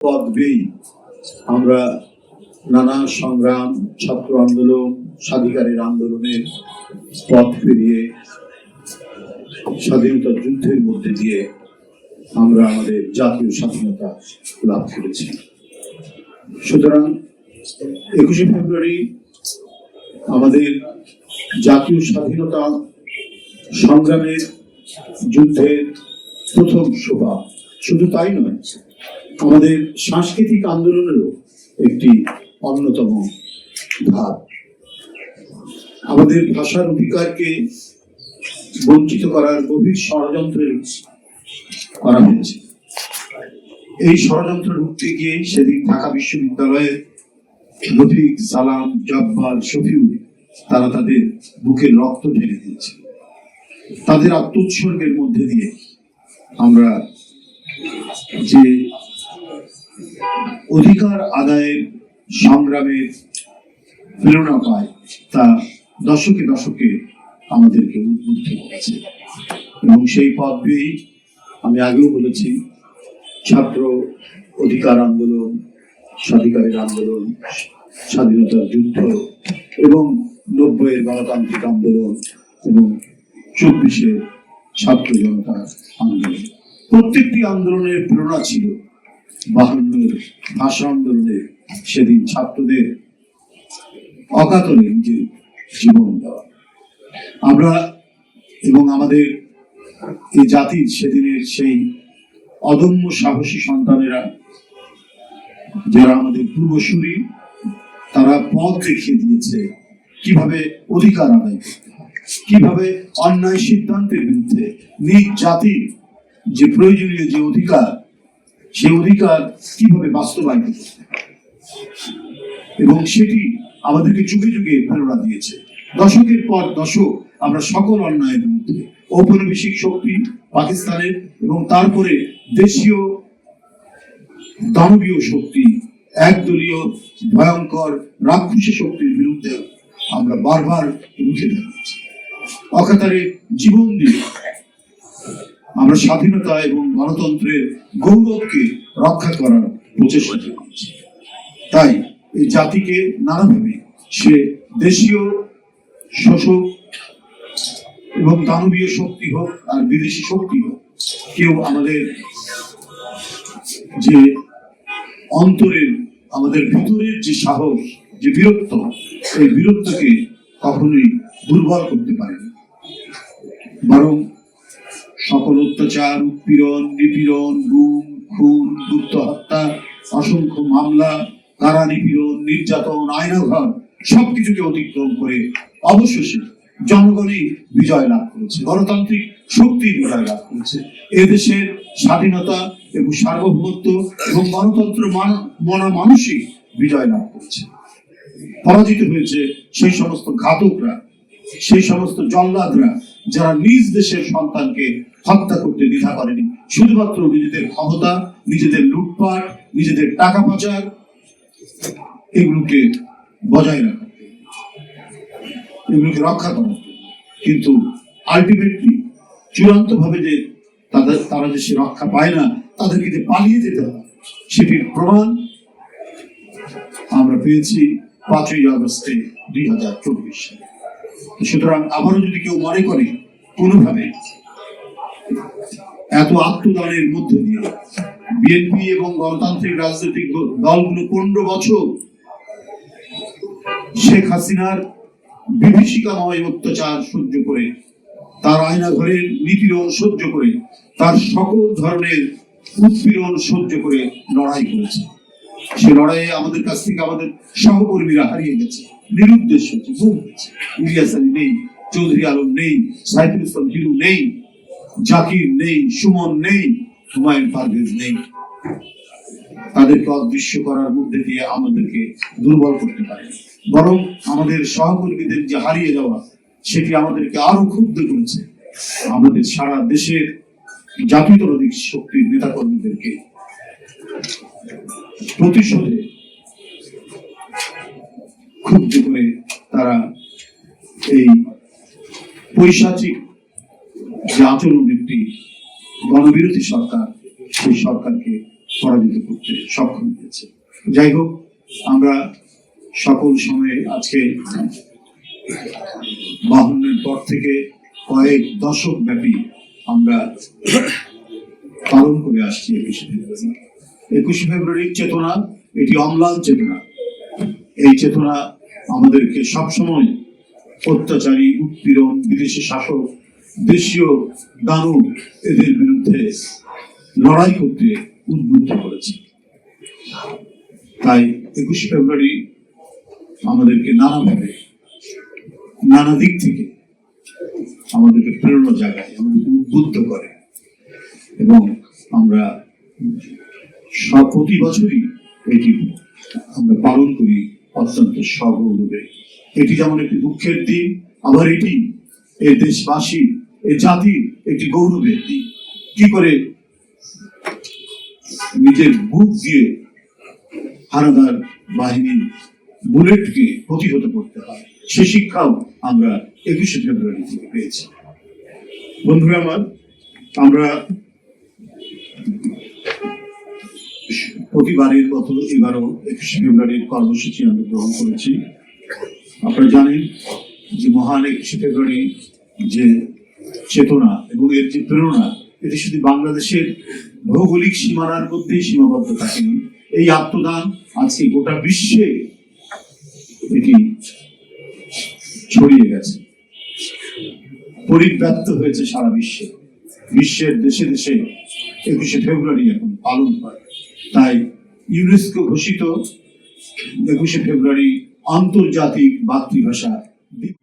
পথ বেয়ে আমরা নানা সংগ্রাম, ছাত্র আন্দোলন, স্বাধিকারের আন্দোলনের পথ পেরিয়ে স্বাধীনতা যুদ্ধের মধ্যে দিয়ে আমরা আমাদের জাতীয় স্বাধীনতা লাভ করেছি। সুতরাং 21শে ফেব্রুয়ারি আমাদের জাতীয় স্বাধীনতা সংগ্রামের যুদ্ধের প্রথম সভা। শুধু তাই নয়, আমাদের সাংস্কৃতিক আন্দোলনেরও একটি অন্যতম ধাপ। আমাদের ভাষার অধিকারকে বঞ্চিত করার গভীর ষড়যন্ত্র করা হয়েছে। এই ষড়যন্ত্র রুখতে গিয়ে সেদিন ঢাকা বিশ্ববিদ্যালয়ের রফিক, সালাম, জব্বার, শফিউল তারা তাদের বুকের রক্ত ঢেলে দিয়েছে। তাদের আত্মোৎসর্গের মধ্যে দিয়ে আমরা যে অধিকার আদায়ের সংগ্রামের প্রেরণা পাই তা দশকে দশকে আমাদেরকে উদ্বুদ্ধ করেছে। এবং সেই পথ বেয়েই আমি আগেও বলেছি, ছাত্র অধিকার আন্দোলন, স্বাধিকারের আন্দোলন, স্বাধীনতার যুদ্ধ এবং 90-এর গণতান্ত্রিক আন্দোলন এবং 24-এর ছাত্র জনতার আন্দোলন, প্রত্যেকটি আন্দোলনের প্রেরণা ছিল 52-এর ভাষা আন্দোলনের সেদিন ছাত্রদের অকাতরে নিজের জীবন দেওয়া। আমরা এবং আমাদের এই জাতির সেদিনের সেই অদম্য সাহসী সন্তানেরা, যারা আমাদের পূর্বসূরি, তারা পথ দেখিয়ে দিয়েছে কিভাবে অধিকার আদায় করতে হয়, কিভাবে অন্যায় সিদ্ধান্তের বিরুদ্ধে নিজ জাতির যে প্রয়োজনীয় যে অধিকার, সেই অধিকার কিভাবে বাস্তবায়িত করতে হয়। এবং সেটি আমাদেরকে যুগে যুগে প্রেরণা দিয়েছে। দশকের পর দশক আমরা সকল অন্যায়ের বিরুদ্ধে, ঔপনিবেশিক শক্তি পাকিস্তানের এবং তারপরে দেশীয় দানবীয় শক্তি, একদলীয় ভয়ঙ্কর রাক্ষসী শক্তির বিরুদ্ধে আমরা বারবার রুখে দাঁড়িয়েছি। অকাতরে জীবন দিয়ে আমরা স্বাধীনতা এবং গণতন্ত্রের গৌরবকে রক্ষা করার প্রচেষ্টা চালিয়েছি। তাই এই জাতিকে নানাভাবে, সে দেশীয় শোষক এবং দানবীয় শক্তি হোক আর বিদেশি শক্তি হোক, কেউ আমাদের যে অন্তরের, আমাদের ভিতরের যে সাহস, যে বীরত্ব, এই বীরত্বকে কখনোই দুর্বল করতে পারেনি। বরং সকল অত্যাচার, উৎপীড়ন, নিপীড়ন, গুম, খুন, গুপ্ত হত্যা, অসংখ্য মামলা, কারা নিপীড়ন, নির্যাতন, আয়নাঘর সবকিছুকে অতিক্রম করে অবশেষে জনগণই বিজয় লাভ করেছে, গণতান্ত্রিক শক্তি বিজয় লাভ করেছে। এদেশের স্বাধীনতা এবং সার্বভৌমত্ব এবং গণতন্ত্র মনা মানুষই বিজয় লাভ করেছে। পরাজিত হয়েছে সেই সমস্ত ঘাতকরা, সেই সমস্ত জল্লাদরা, যারা নিজ দেশের সন্তানকে হত্যা করতে দ্বিধা করেনি, শুধুমাত্র নিজেদের ক্ষমতা, নিজেদের লুটপাট, নিজেদের টাকা পাচার এগুলোকে বজায় রাখা, এগুলোকে রক্ষা করা। কিন্তু আলটিমেটলি চূড়ান্ত ভাবে যে তারা যে সে রক্ষা পায় না, তাদেরকে যে পালিয়ে যেতে হয়, সেটির প্রমাণ আমরা পেয়েছি 5ই আগস্টে 2024 সালে। সুতরাং আবারও যদি কেউ মনে করে কোনোভাবে এত আত্মদানের মধ্যে দিয়ে বিএনপি এবং গণতান্ত্রিক রাজনৈতিক দলগুলো 15 বছর শেখ হাসিনার বিভীষিকাময় অত্যাচার সহ্য করে, তার আয়নাঘরের নিপীড়ন সহ্য করে, তার সকল ধরনের উৎপীড়ন সহ্য করে লড়াই করেছে, সে লড়াইয়ে আমাদের কাছ থেকে আমাদের সহকর্মীরা হারিয়ে গেছে, নিরুদ্দেশ হয়েছে, গুম হয়েছে। ইলিয়াস আলী নেই, চৌধুরী আলম নেই, সাইফুল ইসলাম হিরু নেই, জাকির নেই, সুমন নেই, হুমায়ুন পারভেজ নেই। তাদেরকে অদৃশ্য করার মধ্যে দিয়ে আমাদেরকে দুর্বল করতে পারে, বরং আমাদের সহকর্মীদের যে হারিয়ে যাওয়া, সেটি আমাদেরকে আরো ক্ষুব্ধ করেছে। আমাদের সারা দেশের জাতীয়তাবাদী শক্তির নেতাকর্মীদেরকে প্রতিশোধে ক্ষুব্ধ করে তারা এই পৈশাচিক যে আচরণ, একটি গণবিরোধী সরকার, সেই সরকারকে পরাজিত করতে সক্ষম হয়েছে। যাই হোক, আমরা সকল সময়ে আজকে 52-এর পর থেকে কয়েক দশক ব্যাপী আমরা পালন করে আসছি 21শে ফেব্রুয়ারির চেতনা, এটি অম্লান চেতনা। এই চেতনা আমাদেরকে সবসময় অত্যাচারী, উৎপীড়ন, বিদেশি শাসক, দেশীয় দানব এদের বিরুদ্ধে লড়াই করতে উদ্বুদ্ধ করেছে। তাই 21শে ফেব্রুয়ারি আমাদেরকে নানাভাবে, নানা দিক থেকে আমাদেরকে প্রেরণা জাগায়, আমাদেরকে উদ্বুদ্ধ করে এবং আমরা প্রতি বছরই এটি আমরা পালন করি অত্যন্ত সগৌরবে। এটি যেমন একটি দুঃখের দিন, আবার এটি এই দেশবাসী, এই জাতির একটি গৌরবের দিন। কি করে নিজের বুক দিয়ে হানাদার বাহিনীর বুলেটকে প্রতিহত করতে হয়, সে শিক্ষাও আমরা 21শে ফেব্রুয়ারি থেকে পেয়েছি। বন্ধুরা আমার, আমরা প্রতিবারের মতো এবারও 21শে ফেব্রুয়ারির কর্মসূচি আমরা গ্রহণ করেছি। আপনারা জানেন যে মহান 21শে ফেব্রুয়ারি যে চেতনা এবং এর যে প্রেরণা, এটি শুধু বাংলাদেশের ভৌগোলিক সীমানার মধ্যেই সীমাবদ্ধ থাকেনি। এই আত্মদান আজকে গোটা বিশ্বে এটি ছড়িয়ে গেছে, পরিব্যাপ্ত হয়েছে সারা বিশ্বে। বিশ্বের দেশে দেশে 21শে ফেব্রুয়ারি এখন পালন হয়। তাই ইউনেস্কো ঘোষিত 21শে ফেব্রুয়ারি আন্তর্জাতিক মাতৃভাষা দিবস।